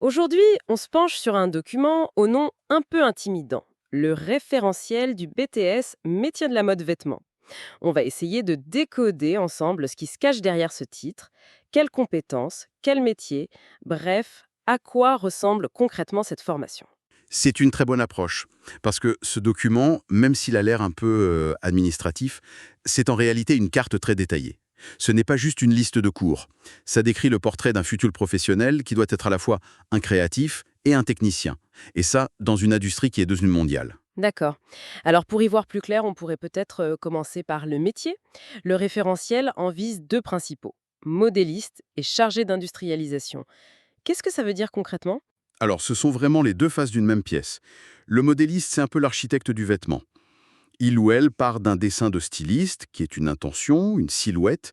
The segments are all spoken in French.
Aujourd'hui, on se penche sur un document au nom un peu intimidant, le référentiel du BTS Métier de la mode vêtements. On va essayer de décoder ensemble ce qui se cache derrière ce titre, quelles compétences, quel métier, bref, à quoi ressemble concrètement cette formation. C'est une très bonne approche, parce que ce document, même s'il a l'air un peu administratif, c'est en réalité une carte très détaillée. Ce n'est pas juste une liste de cours. Ça décrit le portrait d'un futur professionnel qui doit être à la fois un créatif et un technicien. Et ça, dans une industrie qui est devenue mondiale. D'accord. Alors pour y voir plus clair, on pourrait peut-être commencer par le métier. Le référentiel en vise deux principaux, modéliste et chargé d'industrialisation. Qu'est-ce que ça veut dire concrètement? Alors, ce sont vraiment les deux faces d'une même pièce. Le modéliste, c'est un peu l'architecte du vêtement. Il ou elle part d'un dessin de styliste, qui est une intention, une silhouette,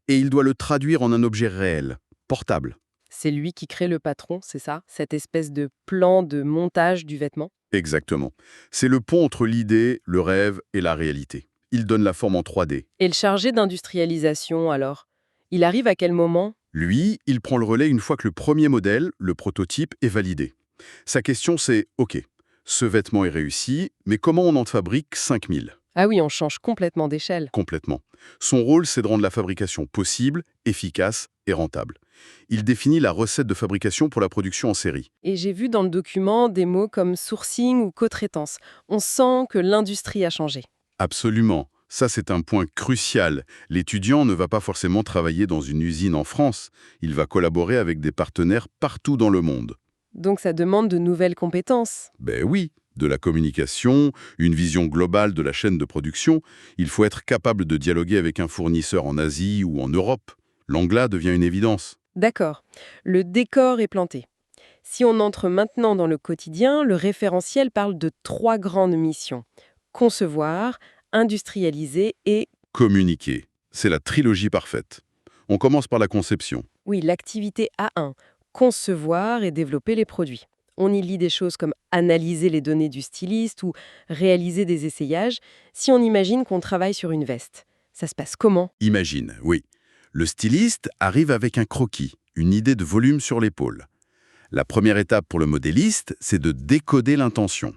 et il doit le traduire en un objet réel, portable. C'est lui qui crée le patron, c'est ça? Cette espèce de plan de montage du vêtement? Exactement. C'est le pont entre l'idée, le rêve et la réalité. Il donne la forme en 3D. Et le chargé d'industrialisation, alors? Il arrive à quel moment? Lui, il prend le relais une fois que le premier modèle, le prototype, est validé. Sa question c'est, OK, ce vêtement est réussi, mais comment on en fabrique 5000? Ah oui, on change complètement d'échelle. Complètement. Son rôle, c'est de rendre la fabrication possible, efficace et rentable. Il définit la recette de fabrication pour la production en série. Et j'ai vu dans le document des mots comme sourcing ou co-traitance. On sent que l'industrie a changé. Absolument. Ça, c'est un point crucial. L'étudiant ne va pas forcément travailler dans une usine en France. Il va collaborer avec des partenaires partout dans le monde. Donc ça demande de nouvelles compétences. Ben oui, de la communication, une vision globale de la chaîne de production. Il faut être capable de dialoguer avec un fournisseur en Asie ou en Europe. L'anglais devient une évidence. D'accord. Le décor est planté. Si on entre maintenant dans le quotidien, le référentiel parle de trois grandes missions. Concevoir, industrialiser et, Communiquer, c'est la trilogie parfaite. On commence par la conception. oui, l'activité A1, concevoir et développer les produits. On y lit des choses comme analyser les données du styliste ou réaliser des essayages si on imagine qu'on travaille sur une veste. Ça se passe comment? Imagine, oui. Le styliste arrive avec un croquis, une idée de volume sur l'épaule. La première étape pour le modéliste, c'est de décoder l'intention.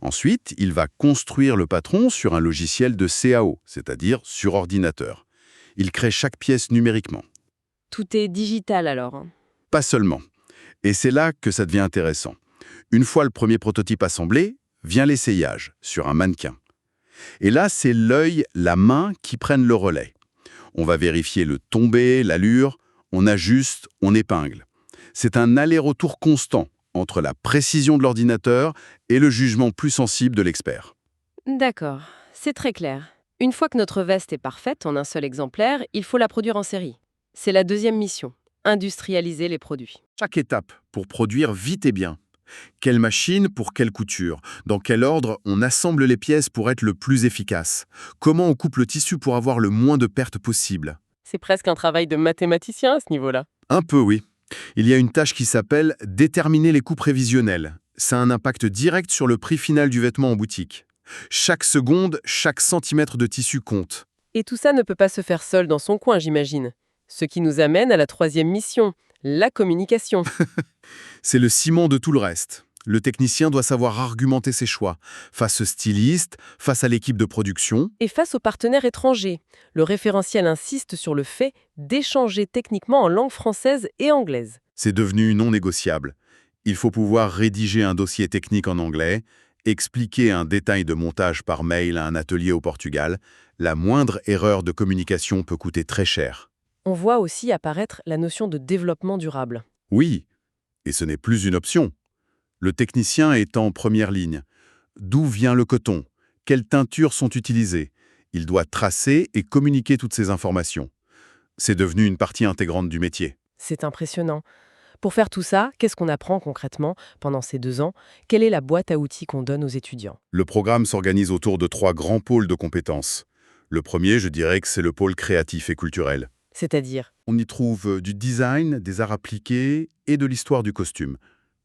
Ensuite, il va construire le patron sur un logiciel de CAO, c'est-à-dire sur ordinateur. Il crée chaque pièce numériquement. Tout est digital alors, hein. Pas seulement. Et c'est là que ça devient intéressant. Une fois le premier prototype assemblé, vient l'essayage sur un mannequin. Et là, c'est l'œil, la main qui prennent le relais. On va vérifier le tombé, l'allure, on ajuste, on épingle. C'est un aller-retour constant entre la précision de l'ordinateur et le jugement plus sensible de l'expert. D'accord, c'est très clair. Une fois que notre veste est parfaite en un seul exemplaire, il faut la produire en série. C'est la deuxième mission, industrialiser les produits. Chaque étape pour produire vite et bien. Quelle machine pour quelle couture? Dans quel ordre on assemble les pièces pour être le plus efficace? Comment on coupe le tissu pour avoir le moins de pertes possible? C'est presque un travail de mathématicien à ce niveau-là. Un peu, oui. Il y a une tâche qui s'appelle déterminer les coûts prévisionnels. Ça a un impact direct sur le prix final du vêtement en boutique. Chaque seconde, chaque centimètre de tissu compte. Et tout ça ne peut pas se faire seul dans son coin, j'imagine. Ce qui nous amène à la troisième mission, la communication. C'est le ciment de tout le reste. Le technicien doit savoir argumenter ses choix, face au styliste, face à l'équipe de production. Et face aux partenaires étrangers, le référentiel insiste sur le fait d'échanger techniquement en langue française et anglaise. C'est devenu non négociable. Il faut pouvoir rédiger un dossier technique en anglais, expliquer un détail de montage par mail à un atelier au Portugal. La moindre erreur de communication peut coûter très cher. On voit aussi apparaître la notion de développement durable. Oui, et ce n'est plus une option. Le technicien est en première ligne. D'où vient le coton? Quelles teintures sont utilisées? Il doit tracer et communiquer toutes ces informations. C'est devenu une partie intégrante du métier. C'est impressionnant. Pour faire tout ça, qu'est-ce qu'on apprend concrètement pendant ces 2 ans? Quelle est la boîte à outils qu'on donne aux étudiants? Le programme s'organise autour de 3 grands pôles de compétences. Le premier, je dirais que c'est le pôle créatif et culturel. C'est-à-dire, On y trouve du design, des arts appliqués et de l'histoire du costume.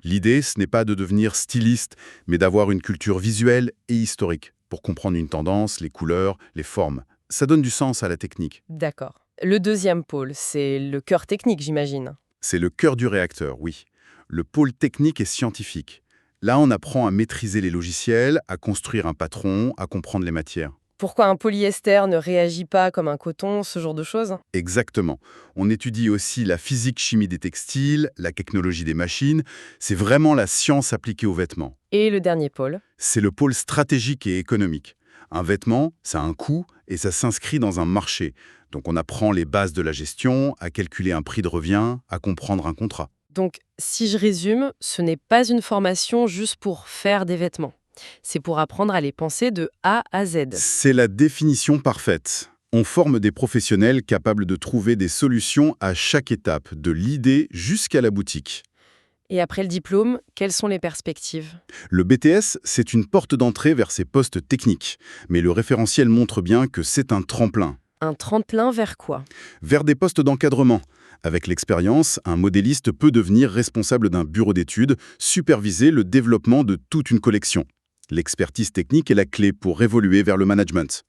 L'idée, ce n'est pas de devenir styliste, mais d'avoir une culture visuelle et historique pour comprendre une tendance, les couleurs, les formes. Ça donne du sens à la technique. d'accord. Le deuxième pôle, c'est le cœur technique, j'imagine. C'est le cœur du réacteur, oui. le pôle technique et scientifique. Là, on apprend à maîtriser les logiciels, à construire un patron, à comprendre les matières. Pourquoi un polyester ne réagit pas comme un coton, ce genre de choses? Exactement. On étudie aussi la physique-chimie des textiles, la technologie des machines. C'est vraiment la science appliquée aux vêtements. Et le dernier pôle? C'est le pôle stratégique et économique. Un vêtement, ça a un coût et ça s'inscrit dans un marché. Donc on apprend les bases de la gestion, à calculer un prix de revient, à comprendre un contrat. Donc, si je résume, ce n'est pas une formation juste pour faire des vêtements. C'est pour apprendre à les penser de A à Z. C'est la définition parfaite. On forme des professionnels capables de trouver des solutions à chaque étape, de l'idée jusqu'à la boutique. Et après le diplôme, quelles sont les perspectives? Le BTS, c'est une porte d'entrée vers ces postes techniques, mais le référentiel montre bien que c'est un tremplin Un tremplin vers quoi? vers des postes d'encadrement. Avec l'expérience, un modéliste peut devenir responsable d'un bureau d'études, superviser le développement de toute une collection. L'expertise technique est la clé pour évoluer vers le management.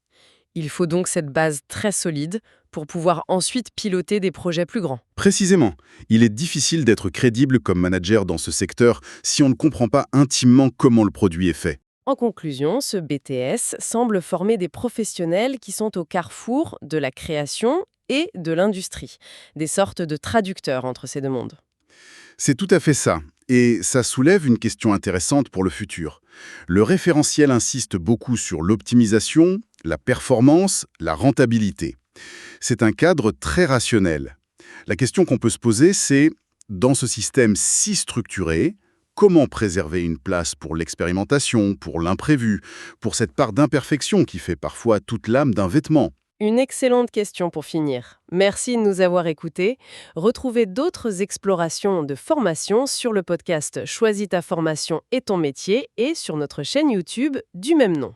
Il faut donc cette base très solide pour pouvoir ensuite piloter des projets plus grands. Précisément, il est difficile d'être crédible comme manager dans ce secteur si on ne comprend pas intimement comment le produit est fait. En conclusion, ce BTS semble former des professionnels qui sont au carrefour de la création et de l'industrie, des sortes de traducteurs entre ces deux mondes. C'est tout à fait ça. Et ça soulève une question intéressante pour le futur. Le référentiel insiste beaucoup sur l'optimisation, la performance, la rentabilité. C'est un cadre très rationnel. La question qu'on peut se poser, c'est, dans ce système si structuré, comment préserver une place pour l'expérimentation, pour l'imprévu, pour cette part d'imperfection qui fait parfois toute l'âme d'un vêtement? Une excellente question pour finir. Merci de nous avoir écoutés. Retrouvez d'autres explorations de formation sur le podcast Choisis ta formation et ton métier et sur notre chaîne YouTube du même nom.